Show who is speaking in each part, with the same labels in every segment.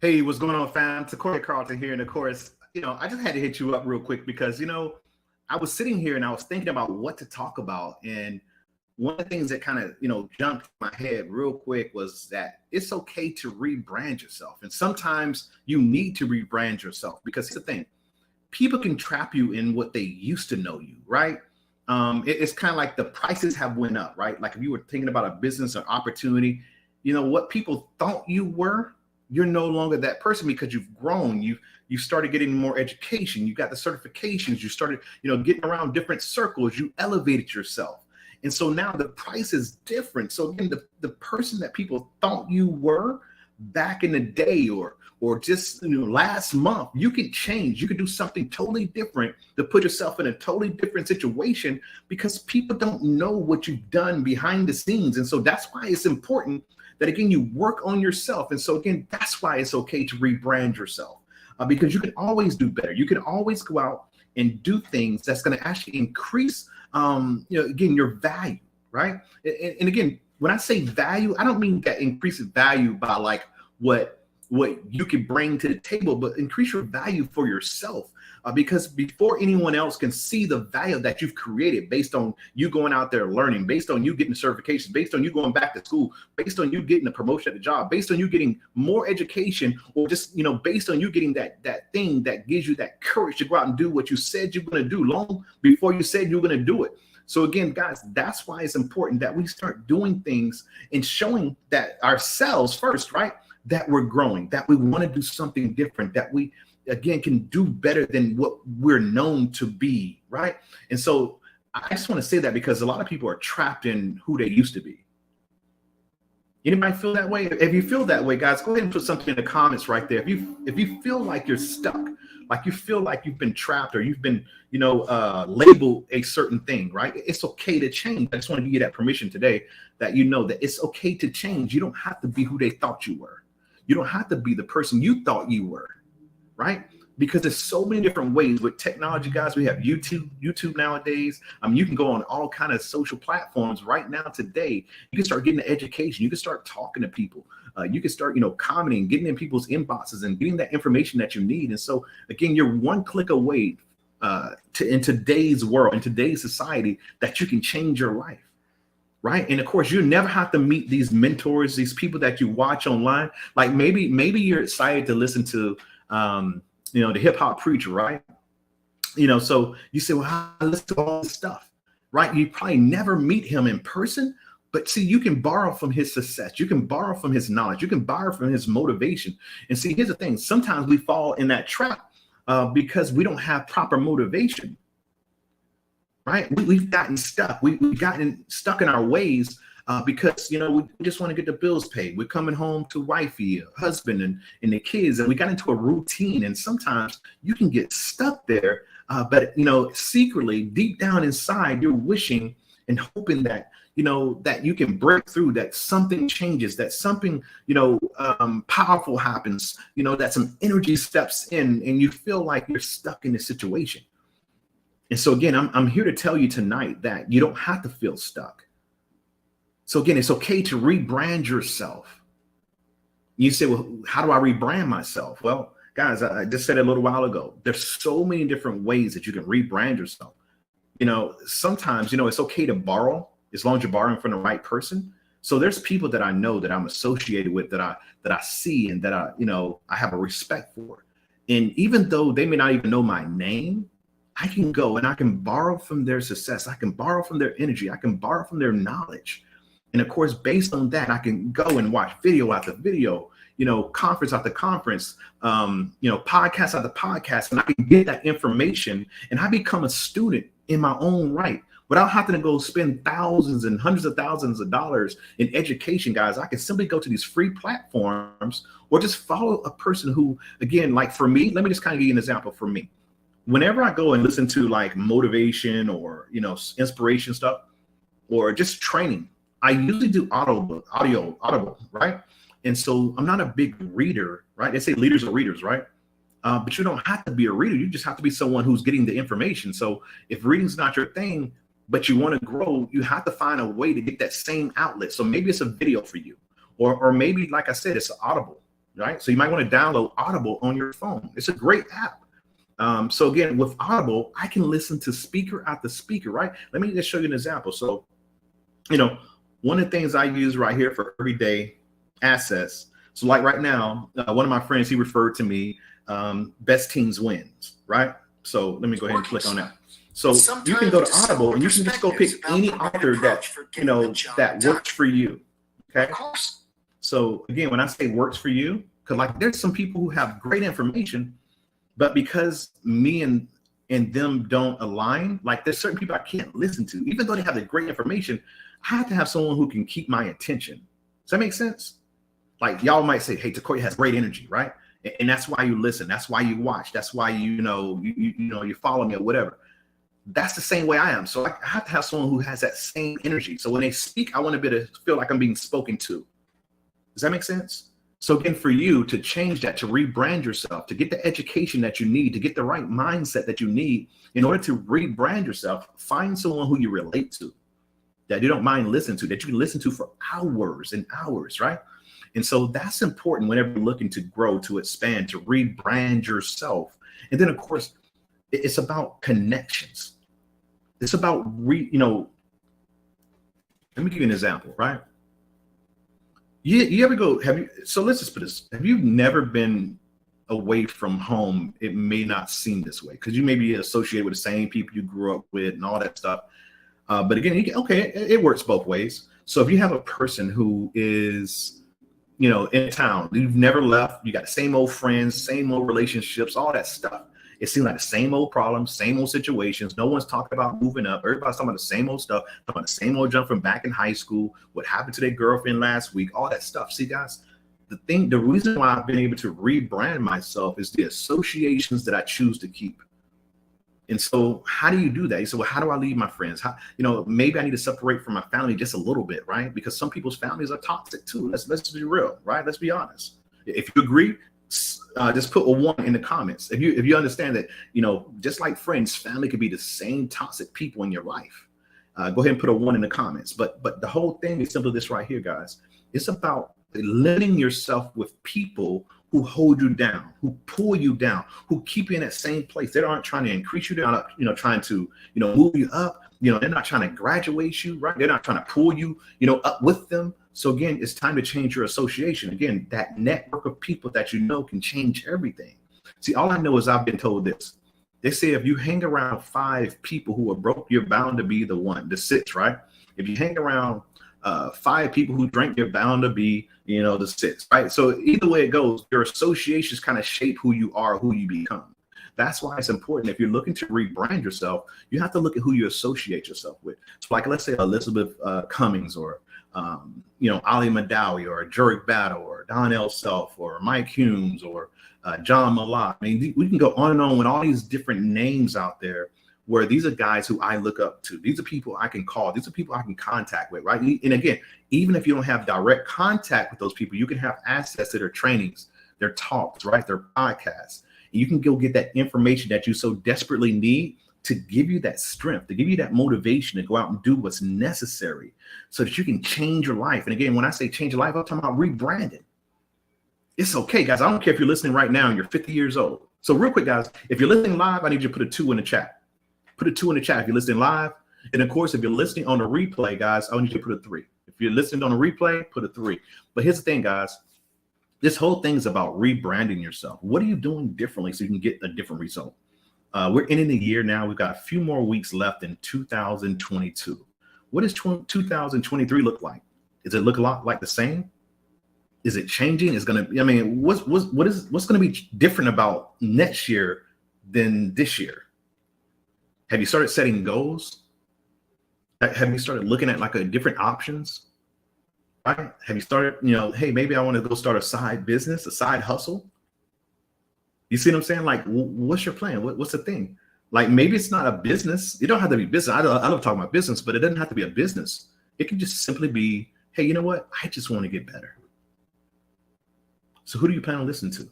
Speaker 1: Hey, what's going on, fam? It's Corey Carlton here. And of course, I just had to hit you up real quick because, I was sitting here and I was thinking about what to talk about. And one of the things that kind of, jumped in my head real quick was that it's okay to rebrand yourself. And sometimes you need to rebrand yourself because here's the thing, people can trap you in what they used to know you, right? It's kind of like the prices have went up, right? Like if you were thinking about a business or opportunity, what people thought you were, you're no longer that person because you've grown. You started getting more education. You got the certifications. You started, getting around different circles. You elevated yourself. And so now the price is different. So again, the person that people thought you were back in the day or just last month, you can change. You can do something totally different to put yourself in a totally different situation because people don't know what you've done behind the scenes. And so that's why it's important that, again, you work on yourself. And so, again, that's why it's okay to rebrand yourself because you can always do better. You can always go out and do things that's going to actually increase, again, your value, right? And again, when I say value, I don't mean that increase value by like what you can bring to the table, but increase your value for yourself. Because before anyone else can see the value that you've created based on you going out there learning, based on you getting certifications, based on you going back to school, based on you getting a promotion at the job, based on you getting more education, or just, based on you getting that thing that gives you that courage to go out and do what you said you're going to do long before you said you were going to do it. So again, guys, that's why it's important that we start doing things and showing that ourselves first, right? That we're growing, that we want to do something different, that we, again, can do better than what we're known to be, right? And so I just want to say that because a lot of people are trapped in who they used to be. Anybody feel that way? If you feel that way, guys, go ahead and put something in the comments right there. If you feel like you're stuck, like you feel like you've been trapped or you've been, labeled a certain thing, right? It's okay to change. I just want to give you that permission today that that it's okay to change. You don't have to be who they thought you were. You don't have to be the person you thought you were, right? Because there's so many different ways with technology, guys. We have YouTube nowadays. You can go on all kind of social platforms right now today. You can start getting an education. You can start talking to people. You can start, commenting, getting in people's inboxes and getting that information that you need. And so again, you're one click away in today's world, in today's society, that you can change your life. Right. And of course, you never have to meet these mentors, these people that you watch online. Like maybe you're excited to listen to, the hip hop preacher. Right. So you say, well, I listen to all this stuff. Right. You probably never meet him in person. But see, you can borrow from his success. You can borrow from his knowledge. You can borrow from his motivation. And see, here's the thing. Sometimes we fall in that trap because we don't have proper motivation. Right. We've gotten stuck. We've gotten stuck in our ways because, we just want to get the bills paid. We're coming home to wifey, husband, and the kids, and we got into a routine. And sometimes you can get stuck there. But, secretly, deep down inside, you're wishing and hoping that, that you can break through, that something changes, that something, powerful happens, that some energy steps in and you feel like you're stuck in a situation. And so again, I'm here to tell you tonight that you don't have to feel stuck. So again, it's okay to rebrand yourself. You say, well, how do I rebrand myself? Well, guys, I just said it a little while ago. There's so many different ways that you can rebrand yourself. Sometimes, it's okay to borrow as long as you're borrowing from the right person. So there's people that I know that I'm associated with that I see and that I have a respect for. And even though they may not even know my name, I can go and I can borrow from their success. I can borrow from their energy. I can borrow from their knowledge. And of course, based on that, I can go and watch video after video, conference after conference, podcast after podcast, and I can get that information and I become a student in my own right without having to go spend thousands and hundreds of thousands of dollars in education, guys. I can simply go to these free platforms or just follow a person who, again, like for me, let me just kind of give you an example for me. Whenever I go and listen to like motivation or, inspiration stuff or just training, I usually do audible, right? And so I'm not a big reader, right? They say leaders are readers, right? But you don't have to be a reader. You just have to be someone who's getting the information. So if reading's not your thing, but you want to grow, you have to find a way to get that same outlet. So maybe it's a video for you, or maybe, like I said, it's audible. right? So you might want to download Audible on your phone. It's a great app. So again, with Audible, I can listen to speaker after speaker, right? Let me just show you an example. So, one of the things I use right here for everyday access. So like right now, one of my friends, he referred to me, best teams wins, right? So let me go ahead and click on that. So you can go to Audible and you can just go pick any author that, that works for you. Okay. So again, when I say works for you, because like there's some people who have great information, but because me and them don't align, like there's certain people I can't listen to, even though they have the great information. I have to have someone who can keep my attention. Does that make sense? Like y'all might say, hey, Takoya has great energy, right? And that's why you listen. That's why you watch. That's why you follow me or whatever. That's the same way I am. So I have to have someone who has that same energy. So when they speak, I want to be able to feel like I'm being spoken to. Does that make sense? So again, for you to change that, to rebrand yourself, to get the education that you need, to get the right mindset that you need in order to rebrand yourself, find someone who you relate to, that you don't mind listening to, that you can listen to for hours and hours, right? And so that's important whenever you're looking to grow, to expand, to rebrand yourself. And then, of course, it's about connections. It's about, let me give you an example, right? You ever go, so let's just put this, have you never been away from home? It may not seem this way because you may be associated with the same people you grew up with and all that stuff. But again, it works both ways. So if you have a person who is, in town, you've never left, you got the same old friends, same old relationships, all that stuff. It seems like the same old problems, same old situations. No one's talking about moving up. Everybody's talking about the same old stuff, talking about the same old jump from back in high school, what happened to their girlfriend last week, all that stuff. See, guys, the reason why I've been able to rebrand myself is the associations that I choose to keep. And so how do you do that? You say, well, how do I leave my friends? Maybe I need to separate from my family just a little bit, right? Because some people's families are toxic too. Let's be real, right? Let's be honest. If you agree, just put a 1 in the comments. If you understand that, just like friends, family could be the same toxic people in your life. Go ahead and put a 1 in the comments. But the whole thing is simply this right here, guys. It's about limiting yourself with people who hold you down, who pull you down, who keep you in that same place. They aren't trying to increase you. They're not, trying to, move you up. They're not trying to graduate you, right? They're not trying to pull you, up with them. So again, it's time to change your association. Again, that network of people that can change everything. See, all I know is I've been told this. They say if you hang around 5 people who are broke, you're bound to be the 6, right? If you hang around 5 people who drink, you're bound to be, the 6, right? So either way it goes, your associations kind of shape who you are, who you become. That's why it's important. If you're looking to rebrand yourself, you have to look at who you associate yourself with. So like, let's say Elizabeth Cummings or, Ali Madawi or Jurek Battle or Donnell Self or Mike Humes or John Malott. I mean, we can go on and on with all these different names out there where these are guys who I look up to. These are people I can call. These are people I can contact with, right? And again, even if you don't have direct contact with those people, you can have access to their trainings, their talks, right? Their podcasts. And you can go get that information that you so desperately need to give you that strength, to give you that motivation to go out and do what's necessary so that you can change your life. And again, when I say change your life, I'm talking about rebranding. It's okay, guys. I don't care if you're listening right now and you're 50 years old. So real quick, guys, if you're listening live, I need you to put a 2 in the chat. Put a 2 in the chat if you're listening live. And of course, if you're listening on the replay, guys, I want you to put a 3. If you're listening on the replay, put a 3. But here's the thing, guys. This whole thing is about rebranding yourself. What are you doing differently so you can get a different result? We're ending the year now. We've got a few more weeks left in 2022. What does 2023 look like? Does it look a lot like the same? Is it changing? What's going to be different about next year than this year? Have you started setting goals? Have you started looking at different options? Right? Have you started, hey, maybe I want to go start a side business, a side hustle? You see what I'm saying? Like, what's your plan? What's the thing? Like, maybe it's not a business. You don't have to be business. I love talking about business, but it doesn't have to be a business. It can just simply be, hey, you know what? I just want to get better. So who do you plan on listening to?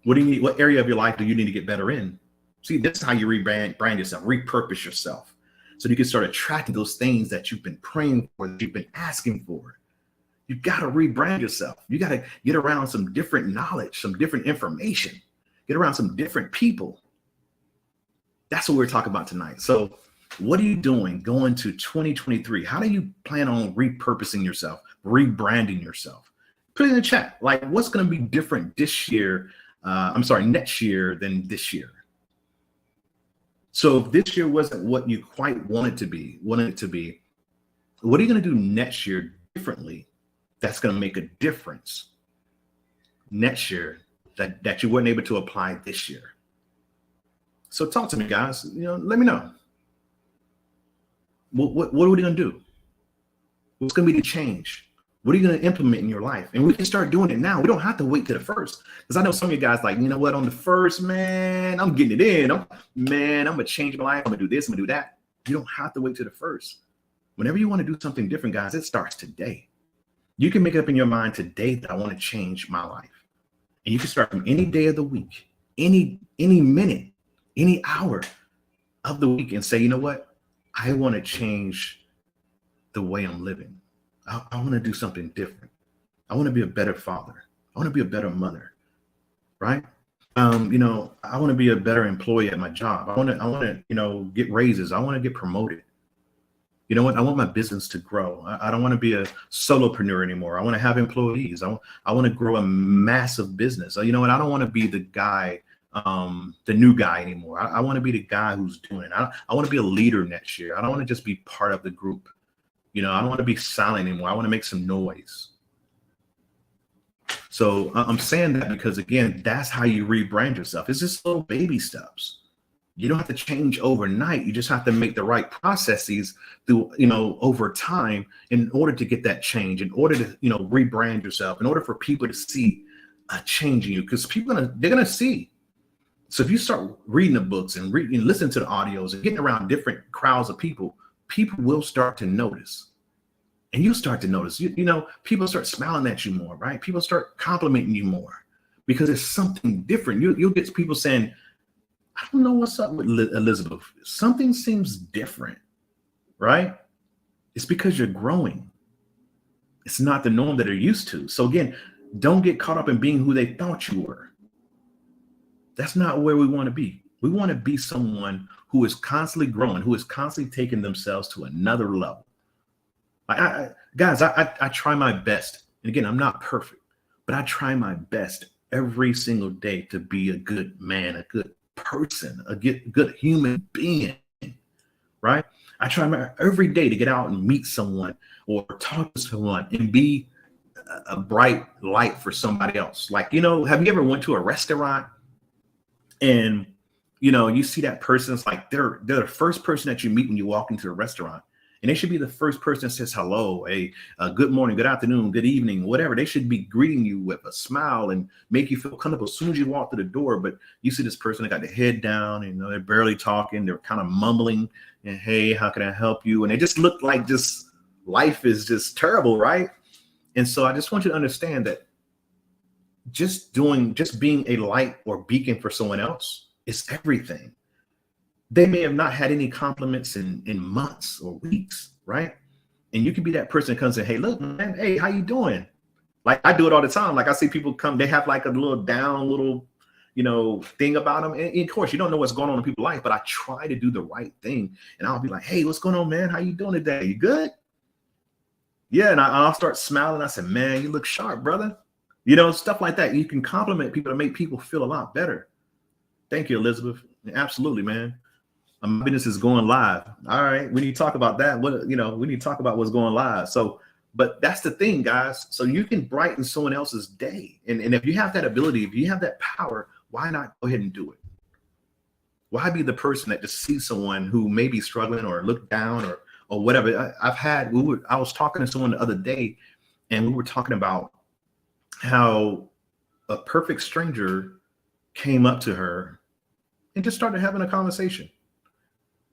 Speaker 1: What do you need? What area of your life do you need to get better in? See, this is how you rebrand yourself, repurpose yourself. So you can start attracting those things that you've been praying for, that you've been asking for. You got to rebrand yourself. You got to get around some different knowledge, some different information, get around some different people. That's what we're talking about tonight. So what are you doing going to 2023? How do you plan on repurposing yourself, rebranding yourself? Put it in the chat. Like, what's going to be different this year? Next year than this year. So if this year wasn't what you quite wanted it to be, what are you going to do next year differently that's going to make a difference next year that you weren't able to apply this year? So talk to me, guys. Let me know. What are we going to do? What's going to be the change? What are you going to implement in your life? And we can start doing it now. We don't have to wait to the first. Because I know some of you guys like, you know what, on the first, man, I'm getting it in. I'm going to change my life. I'm going to do this. I'm going to do that. You don't have to wait to the first. Whenever you want to do something different, guys, it starts today. You can make it up in your mind today that I want to change my life. And you can start from any day of the week, any minute, any hour of the week and say, you know what? I want to change the way I'm living. I want to do something different. I want to be a better father. I want to be a better mother, right? I want to be a better employee at my job. I want to, get raises. I want to get promoted. You know what? I want my business to grow. I don't want to be a solopreneur anymore. I want to have employees. I want to grow a massive business. You know what? I don't want to be the guy, the new guy anymore. I want to be the guy who's doing it. I want to be a leader next year. I don't want to just be part of the group. I don't want to be silent anymore. I want to make some noise. So I'm saying that because, again, that's how you rebrand yourself. It's just little baby steps. You don't have to change overnight. You just have to make the right processes through, over time in order to get that change, in order to, rebrand yourself, in order for people to see a change in you, because they're going to see. So if you start reading the books and listening to the audios and getting around different crowds of people will start to notice. And you start to notice, people start smiling at you more, right? People start complimenting you more because it's something different. You'll get people saying, I don't know what's up with Elizabeth. Something seems different, right? It's because you're growing. It's not the norm that they're used to. So again, don't get caught up in being who they thought you were. That's not where we want to be. We want to be someone who is constantly growing, who is constantly taking themselves to another level. Guys, I try my best. And again, I'm not perfect, but I try my best every single day to be a good man, a good person, a good human being, right? I try every day to get out and meet someone or talk to someone and be a bright light for somebody else. Like, have you ever went to a restaurant and, you see that person, it's like they're the first person that you meet when you walk into a restaurant. And they should be the first person that says hello, good morning, good afternoon, good evening, whatever. They should be greeting you with a smile and make you feel comfortable as soon as you walk through the door. But you see this person that got their head down, they're barely talking. They're kind of mumbling and, hey, how can I help you? And they just look like life is just terrible, right? And so I just want you to understand that just being a light or beacon for someone else is everything. They may have not had any compliments in months or weeks, right? And you can be that person that comes and, hey, look, man, hey, how you doing? Like I do it all the time. Like I see people come, they have like a little thing about them. And of course, you don't know what's going on in people's life, but I try to do the right thing. And I'll be like, hey, what's going on, man? How you doing today? You good? Yeah. And I'll start smiling. I said, man, you look sharp, brother. Stuff like that. You can compliment people to make people feel a lot better. Thank you, Elizabeth. Absolutely, man. My business is going live. All right. We need to talk about that. We need to talk about what's going live. So, but that's the thing, guys. So you can brighten someone else's day. And if you have that ability, if you have that power, why not go ahead and do it? Why be the person that just sees someone who may be struggling or look down or whatever? I was talking to someone the other day and we were talking about how a perfect stranger came up to her and just started having a conversation.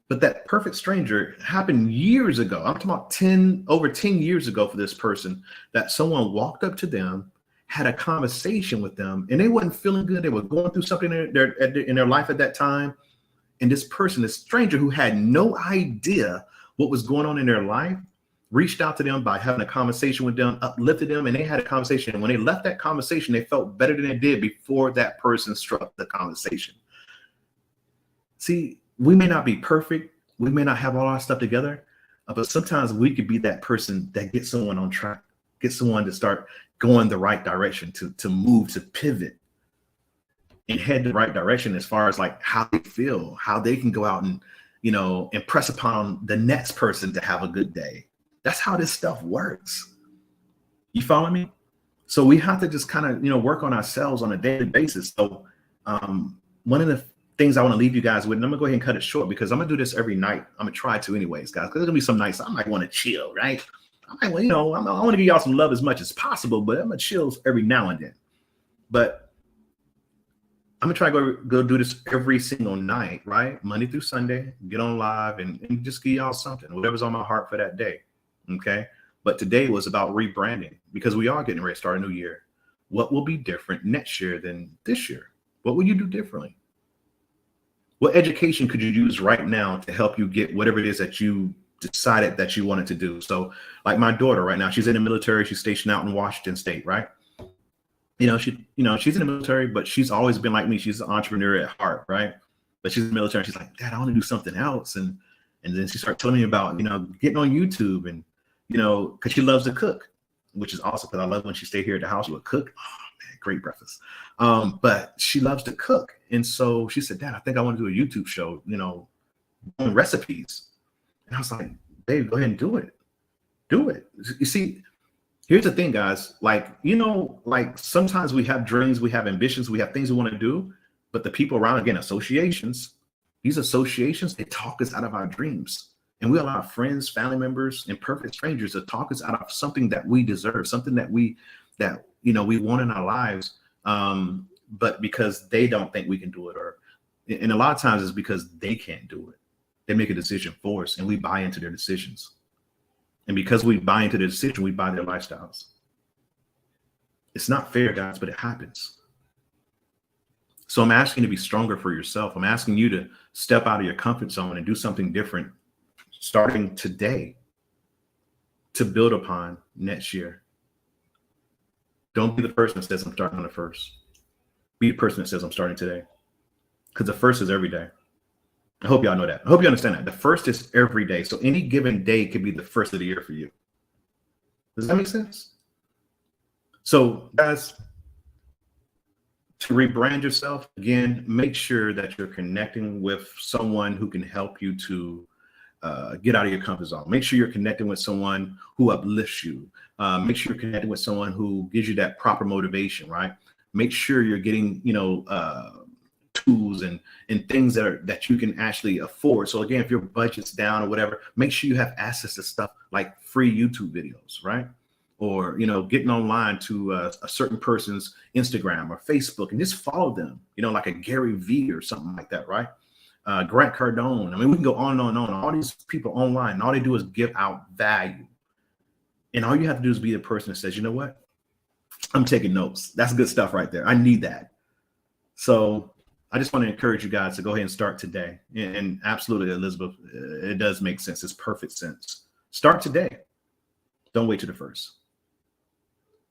Speaker 1: But that perfect stranger happened years ago. I'm talking about over 10 years ago for this person, that someone walked up to them, had a conversation with them, and they wasn't feeling good. They were going through something in their life at that time. And this person, this stranger who had no idea what was going on in their life, reached out to them by having a conversation with them, uplifted them, and they had a conversation. And when they left that conversation, they felt better than they did before that person struck the conversation. See, we may not be perfect. We may not have all our stuff together, but sometimes we could be that person that gets someone on track, get someone to start going the right direction, to move, to pivot and head the right direction as far as like how they feel, how they can go out and, impress upon the next person to have a good day. That's how this stuff works. You follow me? So we have to just kind of, work on ourselves on a daily basis. So one of the things I want to leave you guys with, and I'm gonna go ahead and cut it short because I'm gonna do this every night. I'm gonna try to anyways, guys, because there's gonna be some nights I might want to chill, right? I might, I want to give y'all some love as much as possible, but I'm gonna chill every now and then. But I'm gonna try to go do this every single night, right? Monday through Sunday, get on live and just give y'all something, whatever's on my heart for that day. Okay. But today was about rebranding because we are getting ready to start a new year. What will be different next year than this year? What will you do differently? What education could you use right now to help you get whatever it is that you decided that you wanted to do? So like my daughter right now, she's in the military. She's stationed out in Washington State, right? She's in the military, but she's always been like me. She's an entrepreneur at heart, right? But she's in the military. And she's like, Dad, I want to do something else. And then she started telling me about, getting on YouTube and, because she loves to cook, which is awesome because I love when she stayed here at the house, she would cook. Oh, man, great breakfast. But she loves to cook. And so she said, Dad, I think I want to do a YouTube show, on recipes. And I was like, babe, go ahead and do it. Do it. You see, here's the thing, guys. Like sometimes we have dreams, we have ambitions, we have things we want to do, but the people around, again, associations, these associations, they talk us out of our dreams. And we allow friends, family members, and perfect strangers to talk us out of something that we deserve, something that we want in our lives. But because they don't think we can do it, and a lot of times it's because they can't do it. They make a decision for us and we buy into their decisions. And because we buy into their decision, we buy their lifestyles. It's not fair, guys, but it happens. So I'm asking you to be stronger for yourself. I'm asking you to step out of your comfort zone and do something different starting today to build upon next year. Don't be the person that says I'm starting on the first. Be the person that says I'm starting today. Because the first is every day. I hope y'all know that. I hope you understand that. The first is every day. So any given day could be the first of the year for you. Does that make sense? So guys, to rebrand yourself, again, make sure that you're connecting with someone who can help you to get out of your comfort zone. Make sure you're connecting with someone who uplifts you. Make sure you're connecting with someone who gives you that proper motivation, right? Make sure you're getting, tools and things that you can actually afford. So again, if your budget's down or whatever, make sure you have access to stuff like free YouTube videos, right? Or, getting online to a certain person's Instagram or Facebook and just follow them, like a Gary Vee or something like that, right? Grant Cardone. I mean, we can go on and on and on. All these people online, and all they do is give out value. And all you have to do is be the person that says, you know what? I'm taking notes. That's good stuff right there. I need that. So I just want to encourage you guys to go ahead and start today. And absolutely, Elizabeth, it does make sense. It's perfect sense. Start today. Don't wait till the first.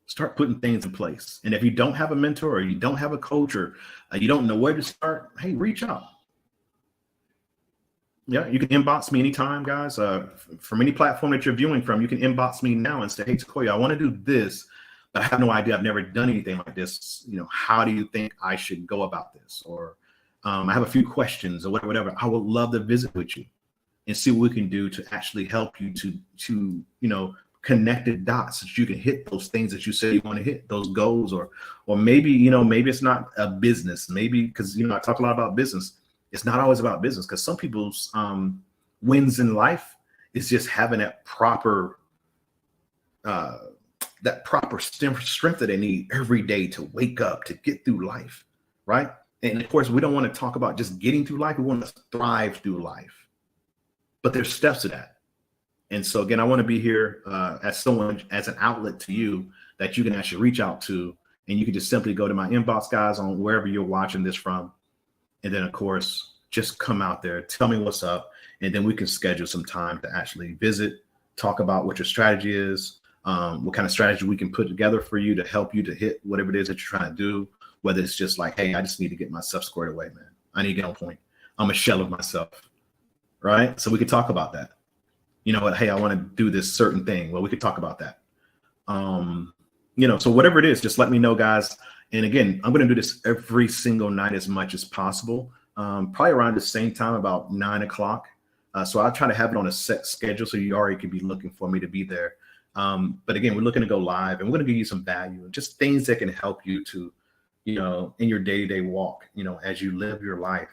Speaker 1: Start putting things in place. And if you don't have a mentor or you don't have a coach or you don't know where to start, hey, reach out. Yeah, you can inbox me anytime, guys. From any platform that you're viewing from, you can inbox me now and say, hey, Sequoia, I want to do this, but I have no idea. I've never done anything like this. How do you think I should go about this? Or I have a few questions or whatever. I would love to visit with you and see what we can do to actually help you to connect the dots so that you can hit those things that you say you want to hit, those goals, or maybe, maybe it's not a business, maybe because, I talk a lot about business. It's not always about business because some people's wins in life is just having that proper strength that they need every day to wake up, to get through life, right? And of course, we don't want to talk about just getting through life. We want to thrive through life. But there's steps to that. And so again, I want to be here as an outlet to you that you can actually reach out to. And you can just simply go to my inbox, guys, on wherever you're watching this from. And then, of course, just come out there, tell me what's up, and then we can schedule some time to actually visit talk about what your strategy is, what kind of strategy we can put together for you to help you to hit whatever it is that you're trying to do. Whether it's just like, hey, I just need to get myself squared away, man. I need to get on point. I'm a shell of myself, right? So we could talk about that. You know what? Hey, I want to do this certain thing. Well, we could talk about that. So whatever it is, just let me know, guys. And again, I'm going to do this every single night as much as possible, probably around the same time, about 9 o'clock. So I'll try to have it on a set schedule so you already could be looking for me to be there. But again, we're looking to go live, and we're going to give you some value and just things that can help you to, in your day-to-day walk, as you live your life,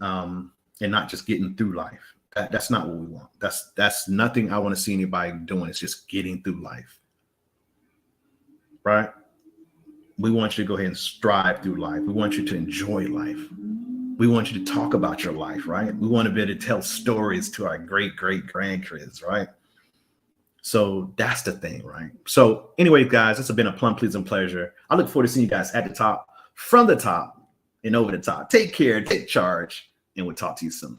Speaker 1: and not just getting through life. That's not what we want. That's nothing I want to see anybody doing. It's just getting through life, right? We want you to go ahead and strive through life. We want you to enjoy life. We want you to talk about your life, right? We want to be able to tell stories to our great grandkids, right? So that's the thing, right? So anyway, guys, this has been a plum pleasing pleasure. I look forward to seeing you guys at the top, from the top, and over the top. Take care, take charge, and we'll talk to you soon.